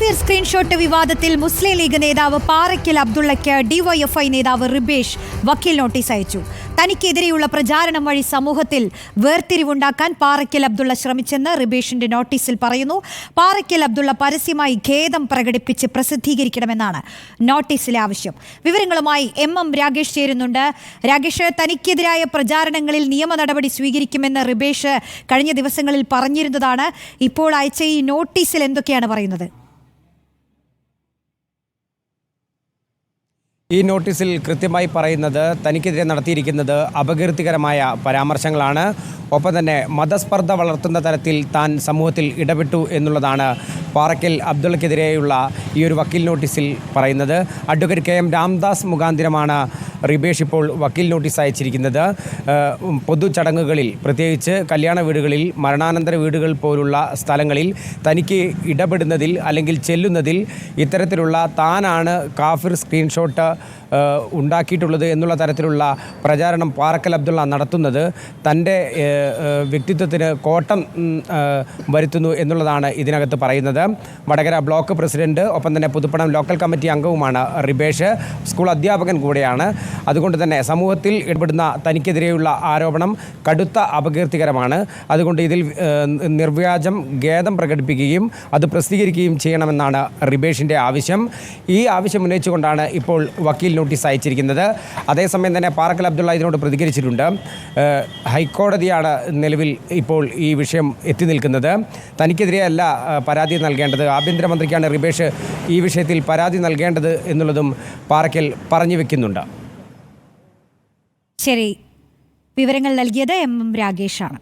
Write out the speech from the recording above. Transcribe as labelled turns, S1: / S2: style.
S1: കാഫിർ സ്ക്രീൻഷോട്ട് വിവാദത്തിൽ മുസ്ലിം ലീഗ് നേതാവ് പാറയ്ക്കൽ അബ്ദുള്ളയ്ക്ക് ഡിവൈഎഫ്ഐ നേതാവ് റിബേഷ് വക്കീൽ നോട്ടീസ് അയച്ചു. തനിക്കെതിരെയുള്ള പ്രചാരണം വഴി സമൂഹത്തിൽ വേർതിരിവുണ്ടാക്കാൻ പാറയ്ക്കൽ അബ്ദുള്ള ശ്രമിച്ചെന്ന് റിബേഷിന്റെ നോട്ടീസിൽ പറയുന്നു. പാറയ്ക്കൽ അബ്ദുള്ള പരസ്യമായി ഖേദം പ്രകടിപ്പിച്ച് പ്രസിദ്ധീകരിക്കണമെന്നാണ് നോട്ടീസിലെ ആവശ്യം. വിവരങ്ങളുമായി എം രാഗേഷ് ചേരുന്നുണ്ട്. രാഗേഷ്, തനിക്കെതിരായ പ്രചാരണങ്ങളിൽ നിയമ നടപടി സ്വീകരിക്കുമെന്ന് റിബേഷ് കഴിഞ്ഞ ദിവസങ്ങളിൽ പറഞ്ഞിരുന്നതാണ്. ഇപ്പോൾ അയച്ച ഈ നോട്ടീസിൽ എന്തൊക്കെയാണ് പറയുന്നത്?
S2: ഈ നോട്ടീസിൽ കൃത്യമായി പറയുന്നത് തനിക്കെതിരെ നടത്തിയിരിക്കുന്നത് അപകീർത്തികരമായ പരാമർശങ്ങളാണ്. ഒപ്പം തന്നെ മതസ്പർദ്ധ വളർത്തുന്ന തരത്തിൽ താൻ സമൂഹത്തിൽ ഇടപെട്ടു എന്നുള്ളതാണ് പാറയ്ക്കൽ അബ്ദുള്ളയ്ക്കെതിരെയുള്ള ഈ ഒരു വക്കീൽ നോട്ടീസിൽ പറയുന്നത്. അഡ്വക്കേറ്റ് കെ എം രാംദാസ് മുഖാന്തിരമാണ് റിബേഷ് ഇപ്പോൾ വക്കീൽ നോട്ടീസ് അയച്ചിരിക്കുന്നത്. പൊതുചടങ്ങുകളിൽ, പ്രത്യേകിച്ച് കല്യാണ വീടുകളിൽ, മരണാനന്തര വീടുകൾ പോലുള്ള സ്ഥലങ്ങളിൽ തനിക്ക് ഇടപെടുന്നതിൽ അല്ലെങ്കിൽ ചെല്ലുന്നതിൽ ഇത്തരത്തിലുള്ള താനാണ് കാഫിർ സ്ക്രീൻഷോട്ട് ഉണ്ടാക്കിയിട്ടുള്ളത് എന്നുള്ള തരത്തിലുള്ള പ്രചാരണം പാറയ്ക്കൽ അബ്ദുള്ള നടത്തുന്നത് തൻ്റെ വ്യക്തിത്വത്തിന് കോട്ടം വരുത്തുന്നു എന്നുള്ളതാണ് ഇതിനകത്ത് പറയുന്നത്. വടകര ബ്ലോക്ക് പ്രസിഡന്റ്, ഒപ്പം തന്നെ പുതുപ്പണം ലോക്കൽ കമ്മിറ്റി അംഗവുമാണ് റിബേഷ്. സ്കൂൾ അധ്യാപകൻ കൂടെയാണ്. അതുകൊണ്ട് തന്നെ സമൂഹത്തിൽ ഇടപെടുന്ന തനിക്കെതിരെയുള്ള ആരോപണം കടുത്ത അപകീർത്തികരമാണ്. അതുകൊണ്ട് ഇതിൽ നിർവ്യാജം ഖേദം പ്രകടിപ്പിക്കുകയും അത് പ്രസിദ്ധീകരിക്കുകയും ചെയ്യണമെന്നാണ് റിബേഷിൻ്റെ ആവശ്യം. ഈ ആവശ്യം ഉന്നയിച്ചുകൊണ്ടാണ് ഇപ്പോൾ വക്കീൽ നോട്ടീസ് അയച്ചിരിക്കുന്നത്. അതേസമയം തന്നെ പാറയ്ക്കൽ അബ്ദുള്ള ഇതിനോട് പ്രതികരിച്ചിട്ടുണ്ട്. ഹൈക്കോടതിയാണ് നിലവിൽ ഇപ്പോൾ ഈ വിഷയം എത്തി നിൽക്കുന്നത്. തനിക്കെതിരെയല്ല പരാതി നൽകേണ്ടത്, ആഭ്യന്തരമന്ത്രിക്കാണ് റിബേഷ് ഈ വിഷയത്തിൽ പരാതി നൽകേണ്ടത് എന്നുള്ളതും പാറയ്ക്കൽ പറഞ്ഞു വെക്കുന്നുണ്ട്.
S1: ശരി, വിവരങ്ങൾ നൽകിയത് എം രാഗേഷാണ്.